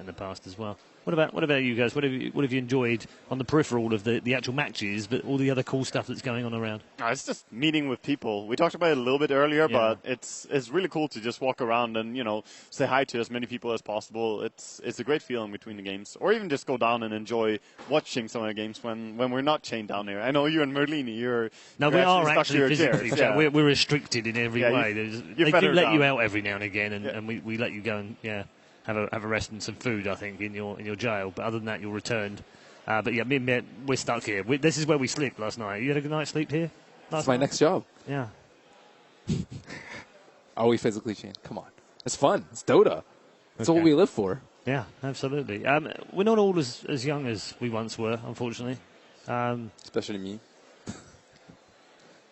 in the past as well. What about you guys? What have you enjoyed on the peripheral of the actual matches, but all the other cool stuff that's going on around? It's just meeting with people. We talked about it a little bit earlier, but it's really cool to just walk around and say hi to as many people as possible. It's a great feeling between the games, or even just go down and enjoy watching some of the games when we're not chained down here. I know you and Merlini, we are actually physically. Yeah. We're restricted in every way. They do let you out every now and again, and we let you go and have a rest and some food, I think, in your jail. But other than that, you're returned. But yeah, me and Matt, we're stuck here. This is where we sleep last night. You had a good night's sleep here? That's my next job. Yeah. Are we physically chained? Come on. It's fun. It's Dota. That's what we live for. Yeah, absolutely. We're not all as young as we once were, unfortunately. Especially me.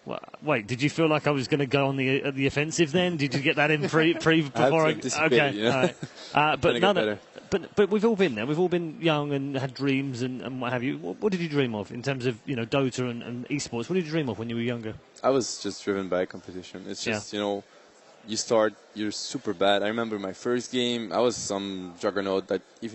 Well, wait, did you feel like I was going to go on the offensive then? Did you get that in before I okay, all right. But we've all been there. We've all been young and had dreams and what have you. What did you dream of in terms of Dota and esports? What did you dream of when you were younger? I was just driven by competition. It's just you start, you're super bad. I remember my first game, I was some juggernaut that I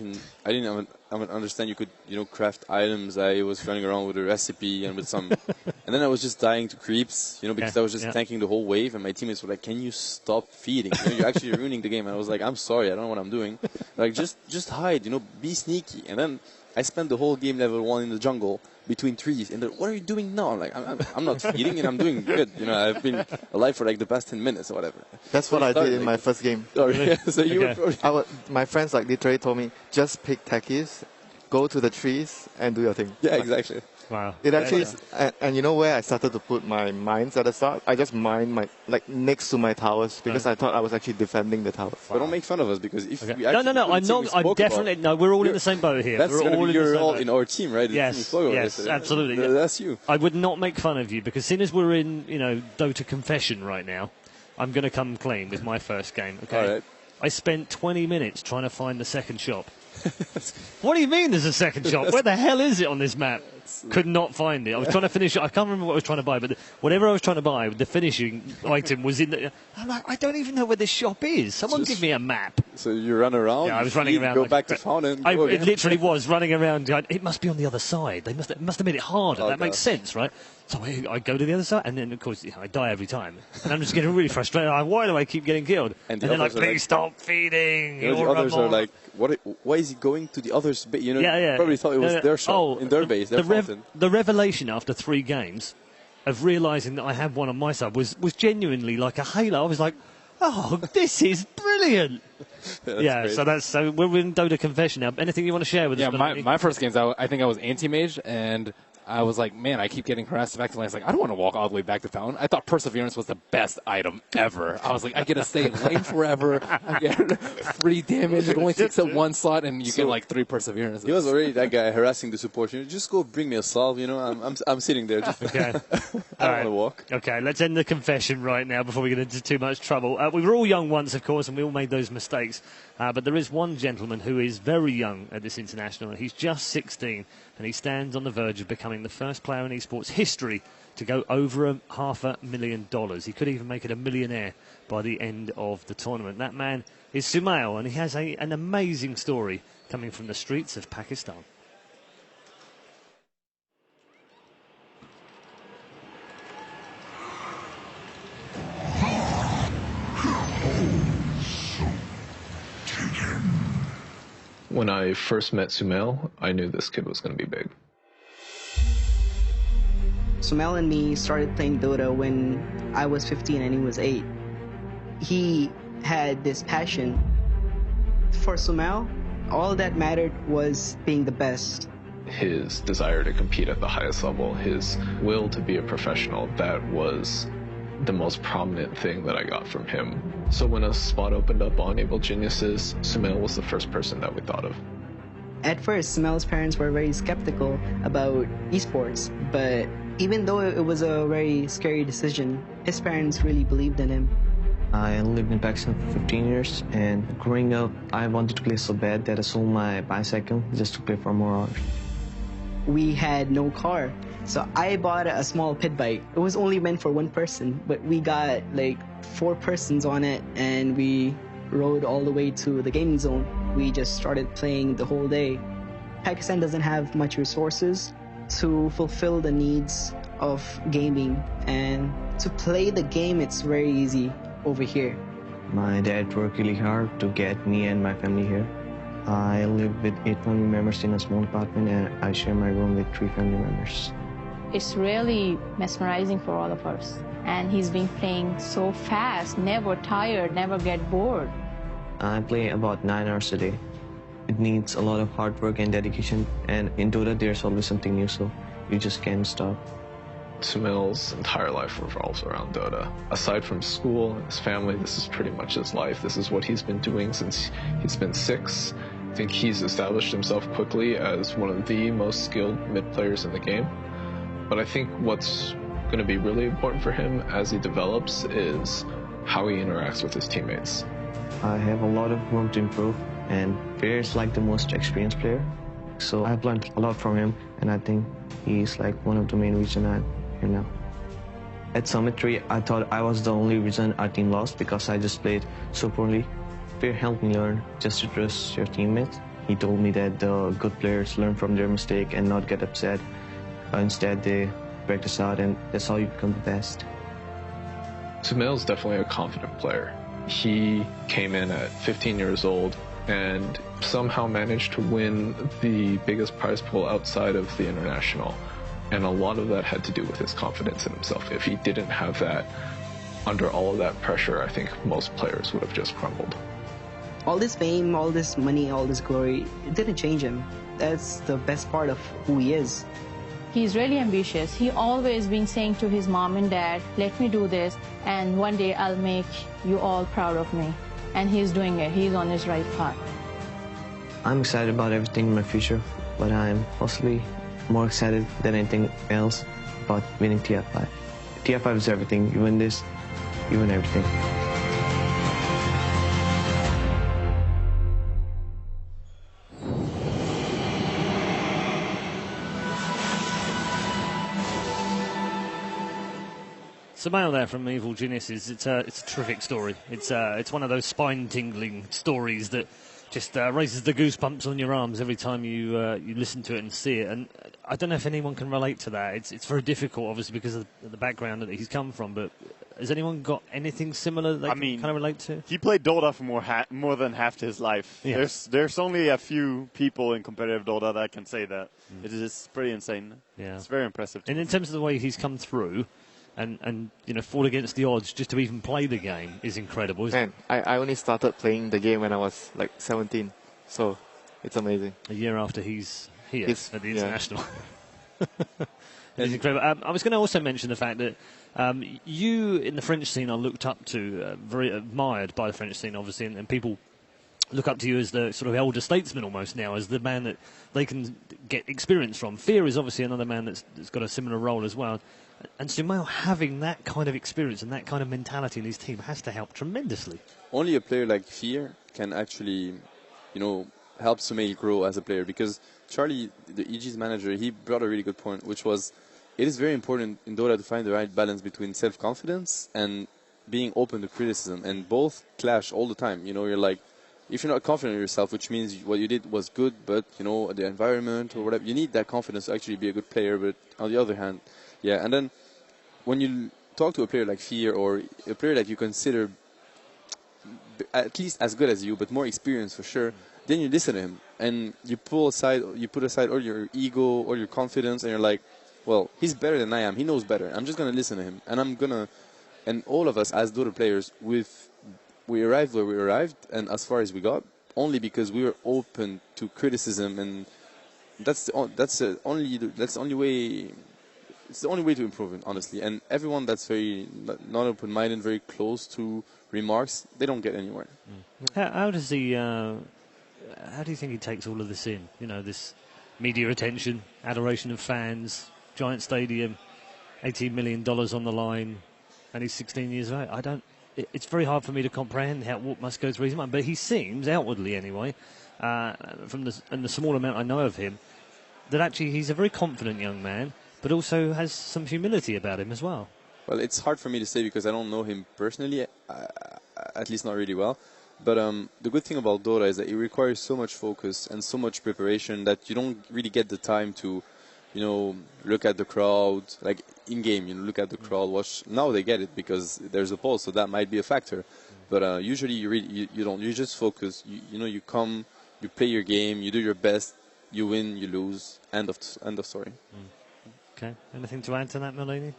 didn't even understand you could, craft items. I was running around with a recipe and with some, and then I was just dying to creeps, because I was just tanking the whole wave, and my teammates were like, "Can you stop feeding? You're actually ruining the game." And I was like, "I'm sorry, I don't know what I'm doing. Like, just hide, be sneaky." And then I spent the whole game level 1 in the jungle between trees, and what are you doing now? I'm like, I'm not feeding, and I'm doing good. I've been alive for like the past 10 minutes or whatever. That's what I did in my first game. Oh, really? So you were probably... my friends literally told me, just pick techies, go to the trees, and do your thing. Yeah, exactly. Wow. It actually is, and you know where I started to put my mines at the start? I just mined next to my towers because I thought I was actually defending the towers. But don't make fun of us because if we actually I'm not. I'm definitely no. We're all in the same boat here. You're all in our team, right? Yes, absolutely. That's you. I would not make fun of you because seeing as we're in Dota confession right now, I'm going to come clean with my first game. Okay. All right. I spent 20 minutes trying to find the second shop. What do you mean there's a second shop? Where the hell is it on this map? Could not find it. I was trying to finish it. I can't remember what I was trying to buy, but whatever I was trying to buy, the finishing item was in the... I'm like, I don't even know where this shop is. Someone give me a map. So you run around? Yeah, I was running around. Go back to fountain. It literally was running around. It must be on the other side. They must have made it harder. That makes sense, right? So I go to the other side, and then, of course, I die every time. And I'm just getting really frustrated. Why do I keep getting killed? And then please stop feeding. The others are like, why is he going to the others? Probably thought it was their shop, in their base, their fountain. The revelation after 3 games of realising that I had one on my side was genuinely like a halo. I was like, oh, this is brilliant. So we're in Dota confession now. Anything you want to share with us? Yeah, my first games, I think I was anti-mage, and I was like, man, I keep getting harassed back to lane. I was like, I don't want to walk all the way back to fountain. I thought Perseverance was the best item ever. I was like, I get to stay in lane forever. I get free damage. It only takes up 1 slot, and you get like 3 Perseverance. He was already that guy harassing the support. Just go bring me a salve. I'm sitting there. Just okay. I don't want to walk. Okay, let's end the confession right now before we get into too much trouble. We were all young once, of course, and we all made those mistakes. But there is one gentleman who is very young at this international. He's just 16, and he stands on the verge of becoming the first player in esports history to go over $500,000. He could even make it a millionaire by the end of the tournament. That man is Sumail, and he has an amazing story coming from the streets of Pakistan. When I first met Sumail, I knew this kid was going to be big. Sumail and me started playing Dota when I was 15 and he was 8. He had this passion. For Sumail, all that mattered was being the best. His desire to compete at the highest level, his will to be a professional, that was the most prominent thing that I got from him. So when a spot opened up on Able Geniuses, Sumail was the first person that we thought of. At first, Sumail's parents were very skeptical about esports, but even though it was a very scary decision, his parents really believed in him. I lived in Pakistan for 15 years, and growing up, I wanted to play so bad that I sold my bicycle just to play for more hours. We had no car, so I bought a small pit bike. It was only meant for 1 person, but we got like 4 persons on it, and we rode all the way to the gaming zone. We just started playing the whole day. Pakistan doesn't have much resources to fulfill the needs of gaming, and to play the game, it's very easy over here. My dad worked really hard to get me and my family here. I live with 8 family members in a small apartment, and I share my room with 3 family members. It's really mesmerizing for all of us. And he's been playing so fast, never tired, never get bored. I play about 9 hours a day. It needs a lot of hard work and dedication, and in Dota there's always something new, so you just can't stop. Sumail's entire life revolves around Dota. Aside from school and his family, this is pretty much his life. This is what he's been doing since he's been 6. I think he's established himself quickly as one of the most skilled mid players in the game. But I think what's going to be really important for him as he develops is how he interacts with his teammates. I have a lot of room to improve, and Fair is like the most experienced player. So I've learned a lot from him, and I think he's like one of the main reasons I'm here now. At Summit 3, I thought I was the only reason our team lost because I just played so poorly. Fair helped me learn just to trust your teammates. He told me that the good players learn from their mistake and not get upset. Instead, they practice out, and that's how you become the best. Sumail's definitely a confident player. He came in at 15 years old and somehow managed to win the biggest prize pool outside of the international. And a lot of that had to do with his confidence in himself. If he didn't have that, under all of that pressure, I think most players would have just crumbled. All this fame, all this money, all this glory, it didn't change him. That's the best part of who he is. He's really ambitious. He always been saying to his mom and dad, let me do this, and one day I'll make you all proud of me. And he's doing it. He's on his right path. I'm excited about everything in my future, but I'm possibly more excited than anything else about winning TF5. TF5 is everything. You win this, you win everything. Sumail there from Evil Geniuses. It's a terrific story. It's one of those spine-tingling stories that just raises the goosebumps on your arms every time you listen to it and see it. And I don't know if anyone can relate to that. It's very difficult, obviously, because of the background that he's come from. But has anyone got anything similar that they can kind of relate to? He played Dota for more than half his life. Yeah. There's only a few people in competitive Dota that can say that. It is pretty insane. Yeah. It's very impressive. And in terms of the way he's come through, and fought against the odds just to even play the game is incredible, isn't it? I only started playing the game when I was like 17, so it's amazing. A year after he's here at the International. Yeah. It's incredible. I was going to also mention the fact that you in the French scene are looked up to, very admired by the French scene, obviously, and people look up to you as the sort of elder statesman almost now, as the man that they can get experience from. Fear is obviously another man that's got a similar role as well. And Sumail having that kind of experience and that kind of mentality in his team has to help tremendously. Only a player like Fear can actually, help Sumail grow as a player, because Charlie, the EG's manager, he brought a really good point, which was it is very important in Dota to find the right balance between self-confidence and being open to criticism, and both clash all the time. You're like, if you're not confident in yourself, which means what you did was good, but, the environment or whatever, you need that confidence to actually be a good player. But on the other hand, yeah, and then when you talk to a player like Fear, or a player that you consider at least as good as you, but more experienced for sure, then you listen to him and you put aside all your ego or your confidence, and you're like, well, he's better than I am. He knows better. I'm just gonna listen to him, and all of us as Dota players, we arrived where we arrived and as far as we got only because we were open to criticism, and that's the only way. It's the only way to improve it, honestly. And everyone that's very not open-minded, very close to remarks, they don't get anywhere. How does he? How do you think he takes all of this in? This media attention, adoration of fans, giant stadium, $18 million on the line, and he's 16 years old. It's very hard for me to comprehend what must go through his mind. But he seems, outwardly anyway, from the small amount I know of him, that actually he's a very confident young man, but also has some humility about him as well. Well, it's hard for me to say because I don't know him personally, at least not really well. But the good thing about Dota is that it requires so much focus and so much preparation that you don't really get the time to, look at the crowd, like in game. Look at the crowd, watch. Now they get it because there's a pulse, so that might be a factor. But usually you don't. You just focus. You come, you play your game, you do your best, you win, you lose. End of story. Okay. Anything to add to that, Melanie?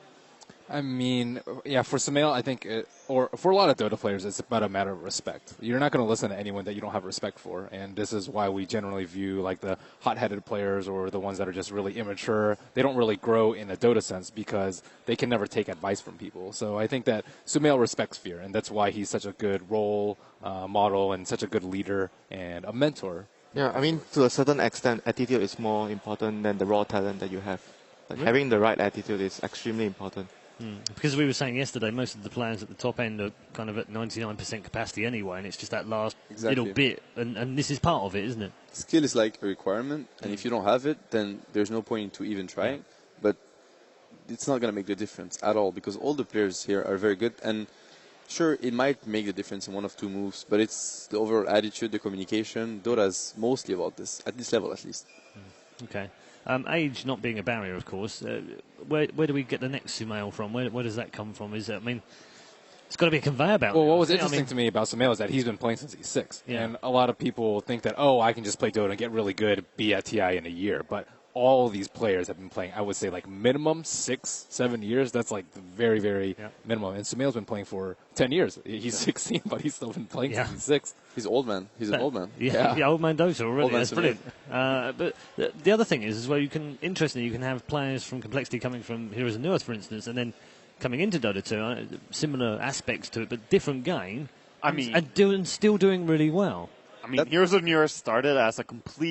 I mean, yeah, for Sumail, I think, or for a lot of Dota players, it's about a matter of respect. You're not going to listen to anyone that you don't have respect for, and this is why we generally view like the hot-headed players or the ones that are just really immature. They don't really grow in a Dota sense because they can never take advice from people. So I think that Sumail respects fear, and that's why he's such a good role model and such a good leader and a mentor. Yeah, I mean, to a certain extent, attitude is more important than the raw talent that you have. Like having the right attitude is extremely important. Because we were saying yesterday, most of the players at the top end are kind of at 99% capacity anyway, and it's just that last little bit, and this is part of it, isn't it? Skill is like a requirement, and if you don't have it, then there's no point to even trying. But it's not going to make the difference at all, because all the players here are very good, and sure, it might make the difference in one of two moves, but it's the overall attitude, the communication. Dota is mostly about this, at this level at least. Okay. Age not being a barrier, of course. Where do we get the next Sumail from? Where does that come from? It's got to be a conveyor belt. Well, what was interesting to me about Sumail is that he's been playing since he's 6. Yeah. And a lot of people think that, I can just play Dota and get really good, be at TI in a year. But all these players have been playing, I would say, like minimum 6-7 years. That's like the very, very minimum. And Sumail's been playing for 10 years. He's 16, but he's still been playing since he's 6. He's old man. He's an old man. Yeah, old man Dota already. That's brilliant. But the other thing is where you can have players from Complexity coming from Heroes of Newerth, for instance, and then coming into Dota 2, similar aspects to it, but different game. And still doing really well. I mean, Heroes of Newerth started as a complete